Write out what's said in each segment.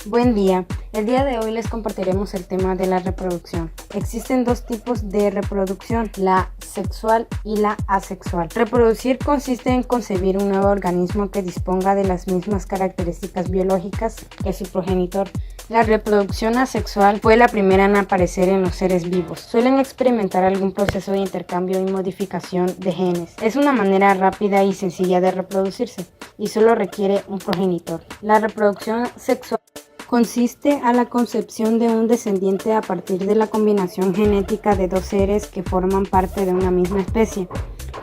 Buen día. El día de hoy les compartiremos el tema de la reproducción. Existen dos tipos de reproducción, la sexual y la asexual. Reproducir consiste en concebir un nuevo organismo que disponga de las mismas características biológicas que su progenitor. La reproducción asexual fue la primera en aparecer en los seres vivos. Suelen experimentar algún proceso de intercambio y modificación de genes. Es una manera rápida y sencilla de reproducirse y solo requiere un progenitor. La reproducción sexual consiste a la concepción de un descendiente a partir de la combinación genética de dos seres que forman parte de una misma especie.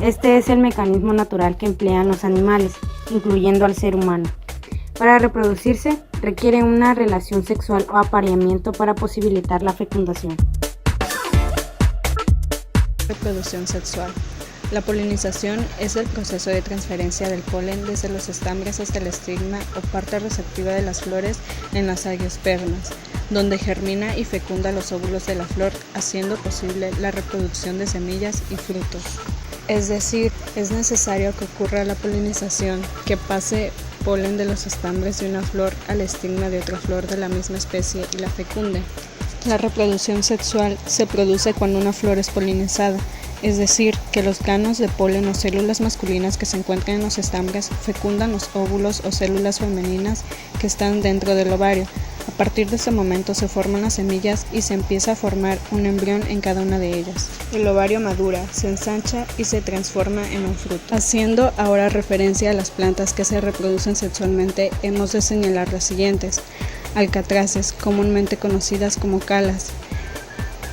Este es el mecanismo natural que emplean los animales, incluyendo al ser humano. Para reproducirse, requiere una relación sexual o apareamiento para posibilitar la fecundación. Reproducción sexual. La polinización es el proceso de transferencia del polen desde los estambres hasta el estigma o parte receptiva de las flores en las agiospermas, donde germina y fecunda los óvulos de la flor, haciendo posible la reproducción de semillas y frutos. Es decir, es necesario que ocurra la polinización, que pase polen de los estambres de una flor al estigma de otra flor de la misma especie y la fecunde. La reproducción sexual se produce cuando una flor es polinizada, es decir, que los granos de polen o células masculinas que se encuentran en los estambres fecundan los óvulos o células femeninas que están dentro del ovario. A partir de ese momento se forman las semillas y se empieza a formar un embrión en cada una de ellas. El ovario madura, se ensancha y se transforma en un fruto. Haciendo ahora referencia a las plantas que se reproducen sexualmente, hemos de señalar las siguientes. Alcatraces, comúnmente conocidas como calas.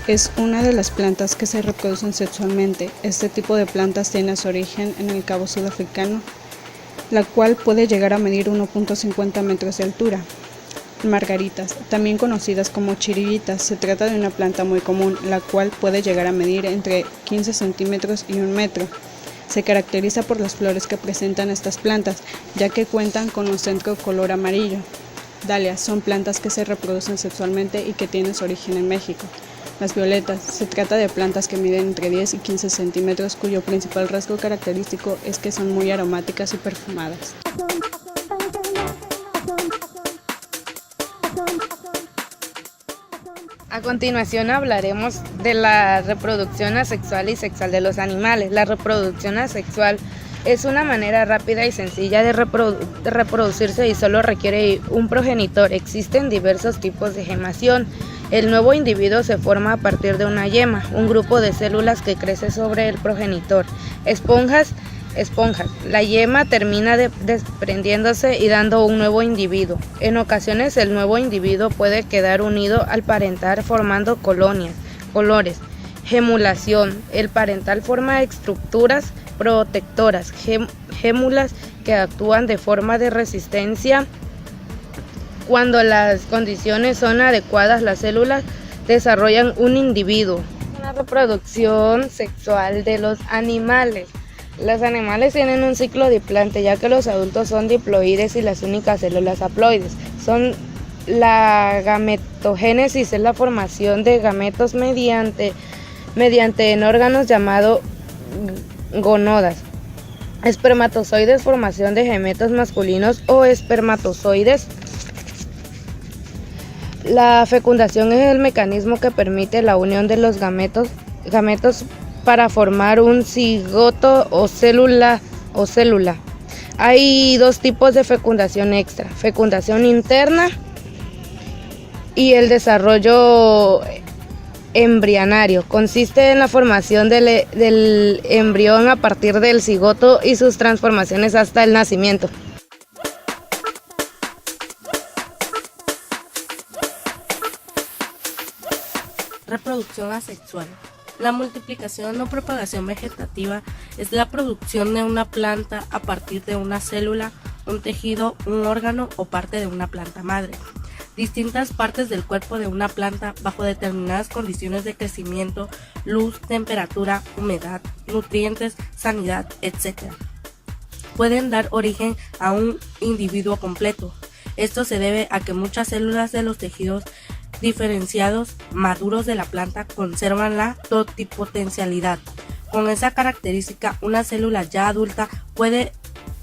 Es una de las plantas que se reproducen sexualmente. Este tipo de plantas tiene su origen en el Cabo Sudafricano, la cual puede llegar a medir 1.50 metros de altura. Margaritas, también conocidas como chirillitas, se trata de una planta muy común, la cual puede llegar a medir entre 15 centímetros y 1 metro. Se caracteriza por las flores que presentan estas plantas, ya que cuentan con un centro color amarillo. Dalias son plantas que se reproducen sexualmente y que tienen su origen en México. Las violetas, se trata de plantas que miden entre 10 y 15 centímetros, cuyo principal rasgo característico es que son muy aromáticas y perfumadas. A continuación hablaremos de la reproducción asexual y sexual de los animales. La reproducción asexual es una manera rápida y sencilla de reproducirse y solo requiere un progenitor. Existen diversos tipos de gemación. El nuevo individuo se forma a partir de una yema, un grupo de células que crece sobre el progenitor. Esponjas. La yema termina desprendiéndose y dando un nuevo individuo. En ocasiones el nuevo individuo puede quedar unido al parental formando colores. Gemulación. El parental forma estructuras protectoras, gémulas que actúan de forma de resistencia. Cuando las condiciones son adecuadas, las células desarrollan un individuo. La reproducción sexual de los animales. Los animales tienen un ciclo diplante, ya que los adultos son diploides y las únicas células haploides. La gametogénesis es la formación de gametos mediante en órganos llamados gonodas. Espermatozoides, formación de gametos masculinos o espermatozoides. La fecundación es el mecanismo que permite la unión de los gametos para formar un cigoto o célula. Hay dos tipos de fecundación extra: fecundación interna y el desarrollo embrionario. Consiste en la formación del embrión a partir del cigoto y sus transformaciones hasta el nacimiento. Reproducción asexual. La multiplicación o propagación vegetativa es la producción de una planta a partir de una célula, un tejido, un órgano o parte de una planta madre. Distintas partes del cuerpo de una planta bajo determinadas condiciones de crecimiento, luz, temperatura, humedad, nutrientes, sanidad, etc. pueden dar origen a un individuo completo. Esto se debe a que muchas células de los tejidos diferenciados maduros de la planta conservan la totipotencialidad. Con esa característica, una célula ya adulta puede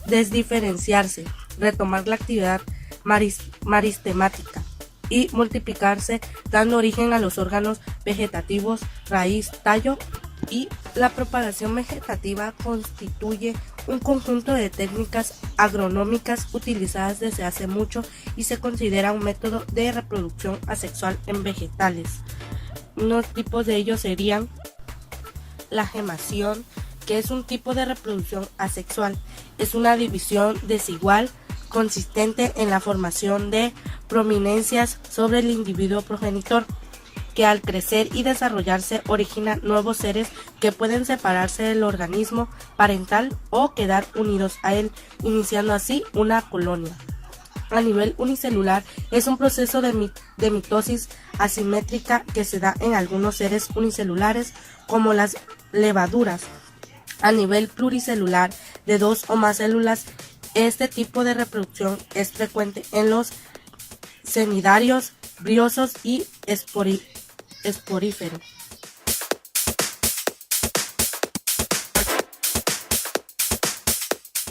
desdiferenciarse, retomar la actividad maristemática y multiplicarse, dando origen a los órganos vegetativos, raíz, tallo. Y la propagación vegetativa constituye un conjunto de técnicas agronómicas utilizadas desde hace mucho y se considera un método de reproducción asexual en vegetales. Unos tipos de ellos serían la gemación, que es un tipo de reproducción asexual. Es una división desigual consistente en la formación de prominencias sobre el individuo progenitor, que al crecer y desarrollarse origina nuevos seres que pueden separarse del organismo parental o quedar unidos a él, iniciando así una colonia. A nivel unicelular es un proceso de mitosis asimétrica que se da en algunos seres unicelulares como las levaduras. A nivel pluricelular de 2 o más células, este tipo de reproducción es frecuente en los cnidarios, briosos y esporíferos.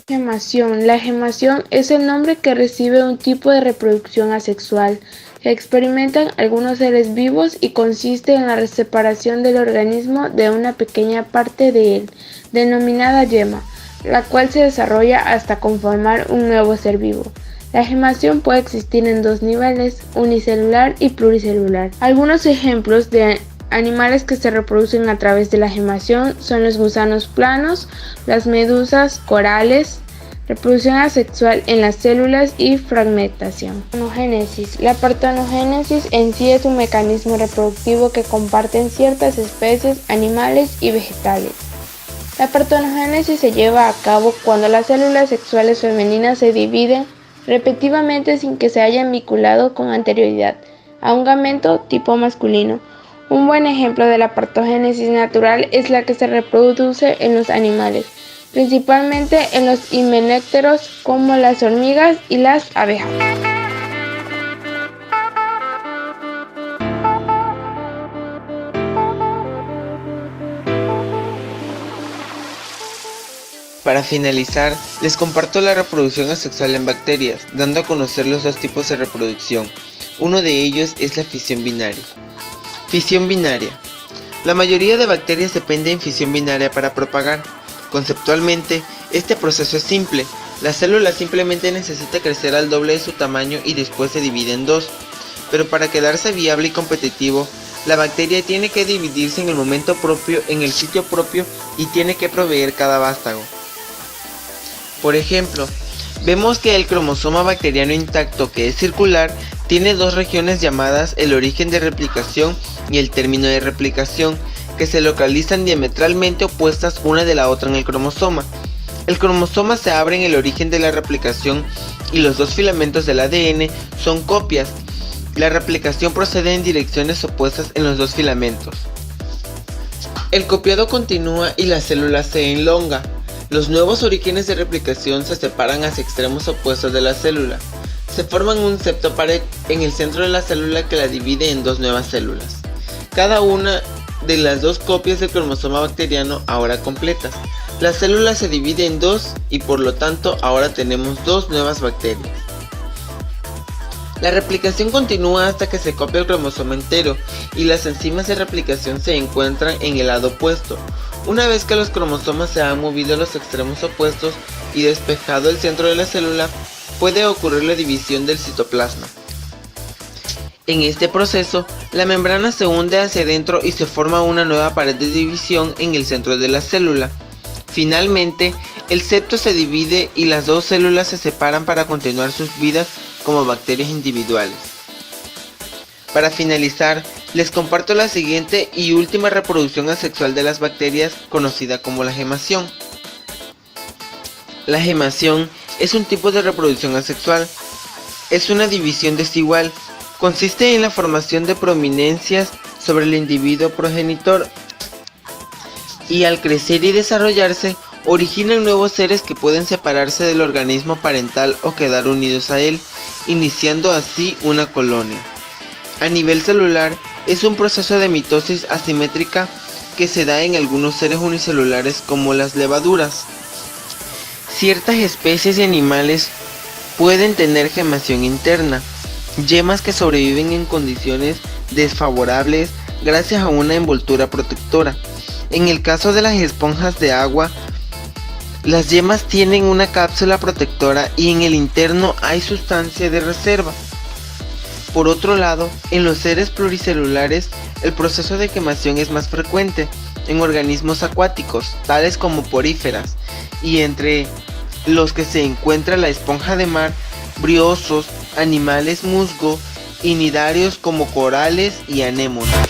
Gemación. La gemación es el nombre que recibe un tipo de reproducción asexual que experimentan algunos seres vivos y consiste en la separación del organismo de una pequeña parte de él, denominada yema, la cual se desarrolla hasta conformar un nuevo ser vivo. La gemación puede existir en 2 niveles, unicelular y pluricelular. Algunos ejemplos de animales que se reproducen a través de la gemación son los gusanos planos, las medusas, corales, reproducción asexual en las células y fragmentación. Partenogénesis. La partenogénesis en sí es un mecanismo reproductivo que comparten ciertas especies animales y vegetales. La partenogénesis se lleva a cabo cuando las células sexuales femeninas se dividen repetitivamente sin que se hayan vinculado con anterioridad a un gamento tipo masculino. Un buen ejemplo de la partogénesis natural es la que se reproduce en los animales, principalmente en los himenópteros como las hormigas y las abejas. Para finalizar, les comparto la reproducción asexual en bacterias, dando a conocer los 2 tipos de reproducción. Uno de ellos es la fisión binaria. Fisión binaria. La mayoría de bacterias dependen de fisión binaria para propagar. Conceptualmente, este proceso es simple. La célula simplemente necesita crecer al doble de su tamaño y después se divide en 2. Pero para quedarse viable y competitivo, la bacteria tiene que dividirse en el momento propio, en el sitio propio, y tiene que proveer cada vástago. Por ejemplo, vemos que el cromosoma bacteriano intacto, que es circular, tiene 2 regiones llamadas el origen de replicación y el término de replicación, que se localizan diametralmente opuestas una de la otra en el cromosoma. El cromosoma se abre en el origen de la replicación y los 2 filamentos del ADN son copias. La replicación procede en direcciones opuestas en los 2 filamentos. El copiado continúa y la célula se elonga. Los nuevos orígenes de replicación se separan hacia extremos opuestos de la célula. Se forman un septopared en el centro de la célula que la divide en 2 nuevas células. Cada una de las 2 copias del cromosoma bacteriano ahora completas. La célula se divide en 2 y por lo tanto ahora tenemos 2 nuevas bacterias. La replicación continúa hasta que se copia el cromosoma entero y las enzimas de replicación se encuentran en el lado opuesto. Una vez que los cromosomas se han movido a los extremos opuestos y despejado el centro de la célula, puede ocurrir la división del citoplasma. En este proceso, la membrana se hunde hacia adentro y se forma una nueva pared de división en el centro de la célula. Finalmente, el septo se divide y las 2 células se separan para continuar sus vidas como bacterias individuales. Para finalizar, les comparto la siguiente y última reproducción asexual de las bacterias, conocida como la gemación. La gemación es un tipo de reproducción asexual. Es una división desigual. Consiste en la formación de prominencias sobre el individuo progenitor y al crecer y desarrollarse, originan nuevos seres que pueden separarse del organismo parental o quedar unidos a él, iniciando así una colonia. A nivel celular, es un proceso de mitosis asimétrica que se da en algunos seres unicelulares como las levaduras. Ciertas especies de animales pueden tener gemación interna. yemas que sobreviven en condiciones desfavorables gracias a una envoltura protectora. En el caso de las esponjas de agua, las yemas tienen una cápsula protectora y en el interno hay sustancia de reserva. Por otro lado, en los seres pluricelulares, el proceso de quemación es más frecuente en organismos acuáticos, tales como poríferas, y entre los que se encuentra la esponja de mar, briosos, animales musgo y nidarios como corales y anémonas.